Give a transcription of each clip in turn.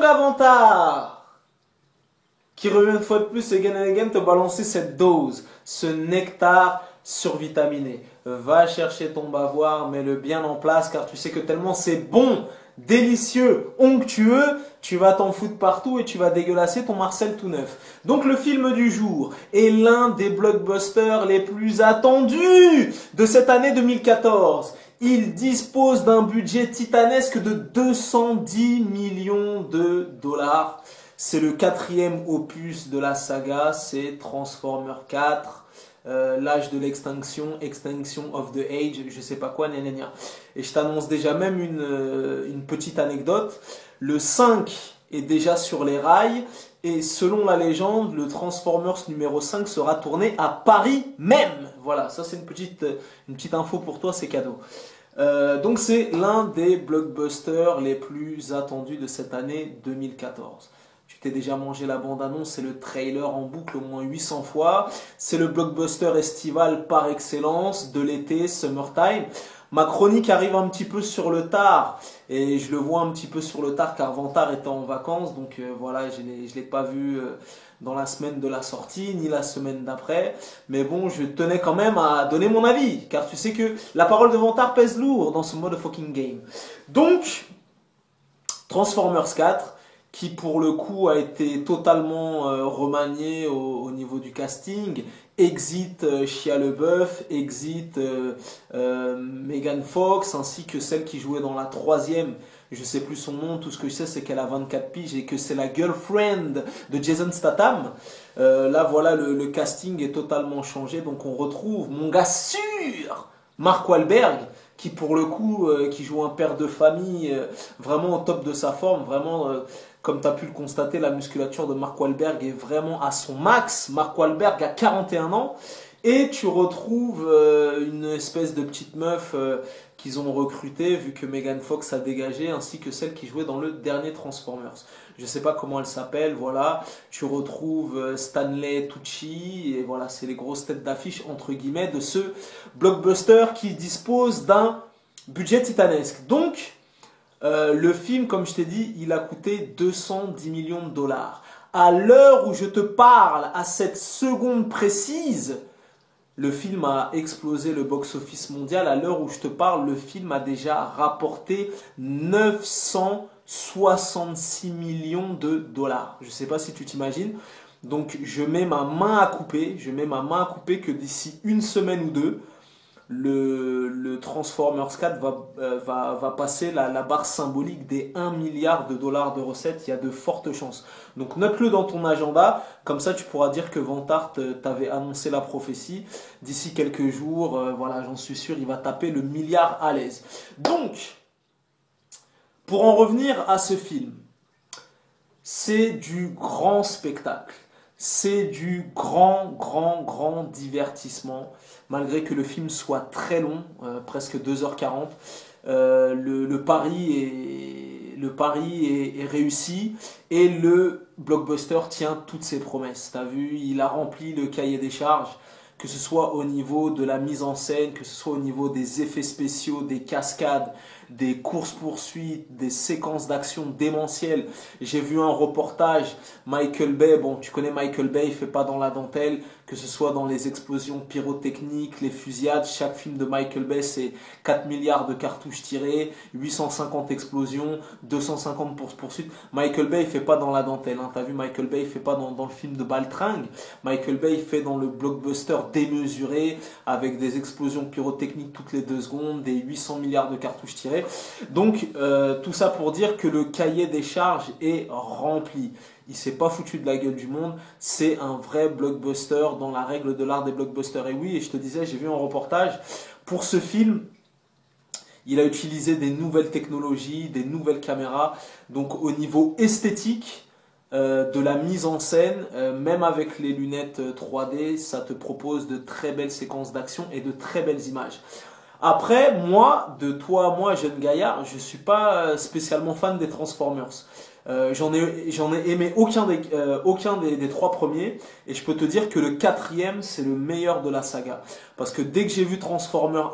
Avatar qui revient une fois de plus again and again te balancer cette dose, ce nectar survitaminé. Va chercher ton bavoir, mets-le bien en place car tu sais que tellement c'est bon, délicieux, onctueux, tu vas t'en foutre partout et tu vas dégueulasser ton Marcel tout neuf. Donc le film du jour est l'un des blockbusters les plus attendus de cette année 2014. Il dispose d'un budget titanesque de 210 millions de dollars. C'est le 4e opus de la saga, c'est Transformers 4. L'âge de l'extinction, Extinction of the Age, je sais pas quoi, gna gna gna. Et je t'annonce déjà même une petite anecdote. Le 5 est déjà sur les rails et selon la légende, le Transformers numéro 5 sera tourné à Paris même. Voilà, ça c'est une petite info pour toi, c'est cadeau. Donc c'est l'un des blockbusters les plus attendus de cette année 2014. Tu t'es déjà mangé la bande-annonce, c'est le trailer en boucle au moins 800 fois. C'est le blockbuster estival par excellence de l'été, Summertime. Ma chronique arrive un petit peu sur le tard et je le vois un petit peu sur le tard car Vantard était en vacances. Donc voilà, je ne l'ai pas vu dans la semaine de la sortie ni la semaine d'après. Mais bon, je tenais quand même à donner mon avis car tu sais que la parole de Vantard pèse lourd dans ce motherfucking game. Donc, Transformers 4. Qui pour le coup a été totalement remanié au niveau du casting. Exit Shia LaBeouf, exit Megan Fox, ainsi que celle qui jouait dans la 3e. Je sais plus son nom, tout ce que je sais c'est qu'elle a 24 piges et que c'est la girlfriend de Jason Statham. Là voilà, le casting est totalement changé, donc on retrouve mon gars sûr, Mark Wahlberg, qui pour le coup, qui joue un père de famille vraiment au top de sa forme, vraiment... Comme tu as pu le constater, la musculature de Mark Wahlberg est vraiment à son max. Mark Wahlberg a 41 ans. Et tu retrouves une espèce de petite meuf qu'ils ont recrutée, vu que Megan Fox a dégagé, ainsi que celle qui jouait dans le dernier Transformers. Je ne sais pas comment elle s'appelle, voilà. Tu retrouves Stanley Tucci, et voilà, c'est les grosses têtes d'affiche, entre guillemets, de ce blockbuster qui dispose d'un budget titanesque. Donc... le film, comme je t'ai dit, il a coûté 210 millions de dollars. À l'heure où je te parle, à cette seconde précise, le film a explosé le box-office mondial. À l'heure où je te parle, le film a déjà rapporté 966 millions de dollars. Je ne sais pas si tu t'imagines. Donc je mets ma main à couper. Que d'ici une semaine ou deux, le Transformers 4 va passer la barre symbolique des 1 milliard de dollars de recettes. Il y a de fortes chances. Donc note-le dans ton agenda, comme ça tu pourras dire que Vantard t'avait annoncé la prophétie. D'ici quelques jours, voilà, j'en suis sûr, il va taper le milliard à l'aise. Donc, pour en revenir à ce film, c'est du grand spectacle. C'est du grand divertissement. Malgré que le film soit très long, presque 2h40, le pari est réussi et le blockbuster tient toutes ses promesses. T'as vu, il a rempli le cahier des charges, que ce soit au niveau de la mise en scène, que ce soit au niveau des effets spéciaux, des cascades, des courses-poursuites, des séquences d'action démentielles. J'ai vu un reportage, Michael Bay, bon tu connais Michael Bay, il fait pas dans la dentelle, que ce soit dans les explosions pyrotechniques, les fusillades. Chaque film de Michael Bay c'est 4 milliards de cartouches tirées, 850 explosions, 250 poursuites. Michael Bay il fait pas dans la dentelle, hein. T'as vu, Michael Bay il fait pas dans le film de Baltringue. Michael Bay il fait dans le blockbuster démesuré, avec des explosions pyrotechniques toutes les 2 secondes, des 800 milliards de cartouches tirées. Donc tout ça pour dire que le cahier des charges est rempli. Il s'est pas foutu de la gueule du monde. C'est un vrai blockbuster dans la règle de l'art des blockbusters. Et oui, et je te disais, j'ai vu un reportage pour ce film. Il a utilisé des nouvelles technologies, des nouvelles caméras. Donc au niveau esthétique, de la mise en scène, même avec les lunettes 3D, ça te propose de très belles séquences d'action et de très belles images. Après, moi, de toi à moi, jeune gaillard, je suis pas spécialement fan des Transformers. J'en ai aimé aucun des 3 premiers, et je peux te dire que le 4e c'est le meilleur de la saga, parce que dès que j'ai vu Transformer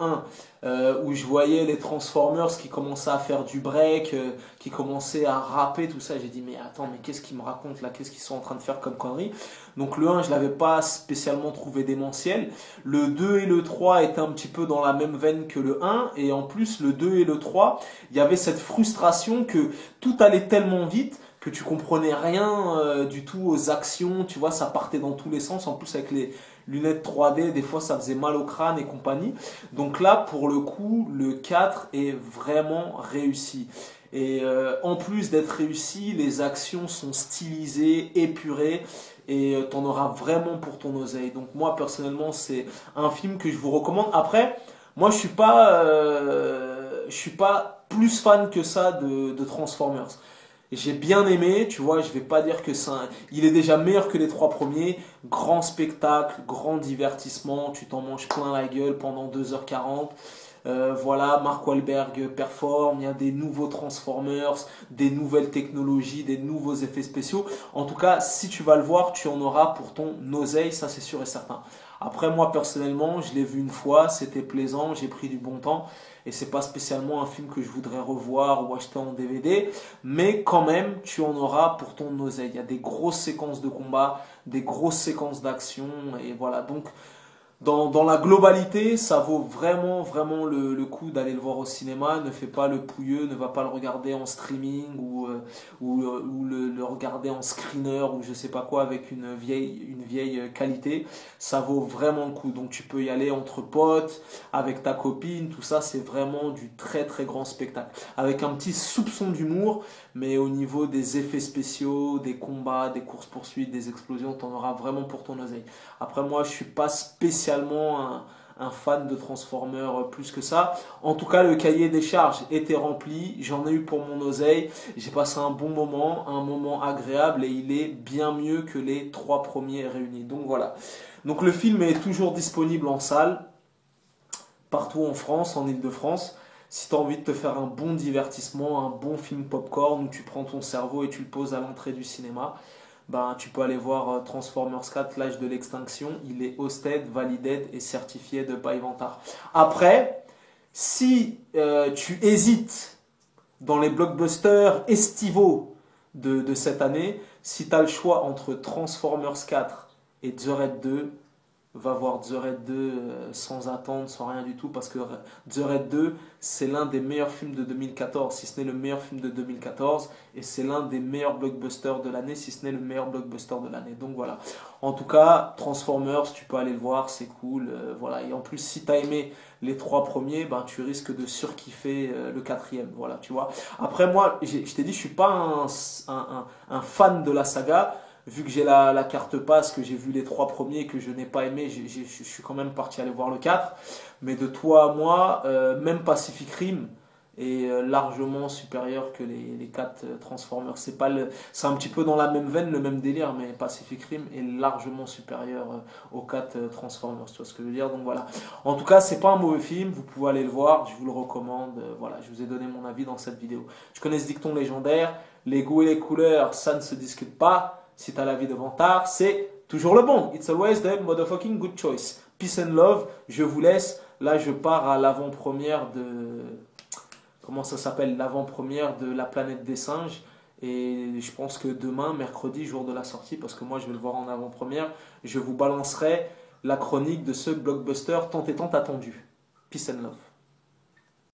1, où je voyais les Transformers qui commençaient à faire du break, qui commençaient à rapper, tout ça. J'ai dit, mais attends, mais qu'est-ce qu'ils me racontent là? Qu'est-ce qu'ils sont en train de faire comme conneries? Donc le 1, je l'avais pas spécialement trouvé démentiel. Le 2 et le 3 étaient un petit peu dans la même veine que le 1. Et en plus, le 2 et le 3, il y avait cette frustration que tout allait tellement vite que tu comprenais rien du tout aux actions, tu vois, ça partait dans tous les sens. En plus, avec les lunettes 3D, des fois, ça faisait mal au crâne et compagnie. Donc là, pour le coup, le 4 est vraiment réussi. Et en plus d'être réussi, les actions sont stylisées, épurées, et t'en auras vraiment pour ton oseille. Donc moi, personnellement, c'est un film que je vous recommande. Après, moi, je suis pas plus fan que ça de Transformers. J'ai bien aimé, tu vois, je vais pas dire que il est déjà meilleur que les trois premiers. Grand spectacle, grand divertissement, tu t'en manges plein la gueule pendant 2h40. Voilà, Mark Wahlberg performe, il y a des nouveaux Transformers, des nouvelles technologies, des nouveaux effets spéciaux. En tout cas, si tu vas le voir, tu en auras pour ton oseille, ça c'est sûr et certain. Après, moi personnellement, je l'ai vu une fois, c'était plaisant, j'ai pris du bon temps. Et c'est pas spécialement un film que je voudrais revoir ou acheter en DVD, mais quand même, tu en auras pour ton oseille. Il y a des grosses séquences de combat, des grosses séquences d'action, et voilà. Donc, dans la globalité, ça vaut vraiment, vraiment le coup d'aller le voir au cinéma. Ne fais pas le pouilleux, ne va pas le regarder en streaming ou le regarder en screener ou je sais pas quoi avec une vieille qualité. Ça vaut vraiment le coup. Donc tu peux y aller entre potes, avec ta copine, tout ça, c'est vraiment du très très grand spectacle. Avec un petit soupçon d'humour, mais au niveau des effets spéciaux, des combats, des courses-poursuites, des explosions, t'en auras vraiment pour ton oseille. Après moi, je suis pas spécialement un fan de Transformers plus que ça. En tout cas, le cahier des charges était rempli. J'en ai eu pour mon oseille. J'ai passé un bon moment, un moment agréable et il est bien mieux que les trois premiers réunis. Donc voilà. Donc le film est toujours disponible en salle, partout en France, en Île-de-France. Si tu as envie de te faire un bon divertissement, un bon film popcorn où tu prends ton cerveau et tu le poses à l'entrée du cinéma, ben, tu peux aller voir Transformers 4, l'âge de l'extinction. Il est hosted, validé et certifié de by Vantard. Après, si tu hésites dans les blockbusters estivaux de cette année, si tu as le choix entre Transformers 4 et The Raid 2, va voir The Raid 2 sans attendre, sans rien du tout, parce que The Raid 2, c'est l'un des meilleurs films de 2014, si ce n'est le meilleur film de 2014, et c'est l'un des meilleurs blockbusters de l'année, si ce n'est le meilleur blockbuster de l'année. Donc voilà. En tout cas, Transformers, tu peux aller le voir, c'est cool. Voilà. Et en plus, si tu as aimé les trois premiers, ben, tu risques de surkiffer le quatrième. Voilà, tu vois. Après, moi, je t'ai dit, je suis pas un fan de la saga. Vu que j'ai la carte passe, que j'ai vu les trois premiers et que je n'ai pas aimé, je suis quand même parti aller voir le 4. Mais de toi à moi, même Pacific Rim est largement supérieur que les 4 Transformers. C'est un petit peu dans la même veine, le même délire, mais Pacific Rim est largement supérieur aux 4 Transformers. Tu vois ce que je veux dire? Donc voilà. En tout cas, c'est pas un mauvais film, vous pouvez aller le voir, je vous le recommande. Voilà, je vous ai donné mon avis dans cette vidéo. Je connais ce dicton légendaire, les goûts et les couleurs, ça ne se discute pas. Si t'as l'avis de Vantard, c'est toujours le bon. It's always the motherfucking good choice. Peace and love. Je vous laisse. Là, je pars à l'avant-première de... Comment ça s'appelle? L'avant-première de La Planète des Singes. Et je pense que demain, mercredi, jour de la sortie, parce que moi, je vais le voir en avant-première, je vous balancerai la chronique de ce blockbuster tant et tant attendu. Peace and love.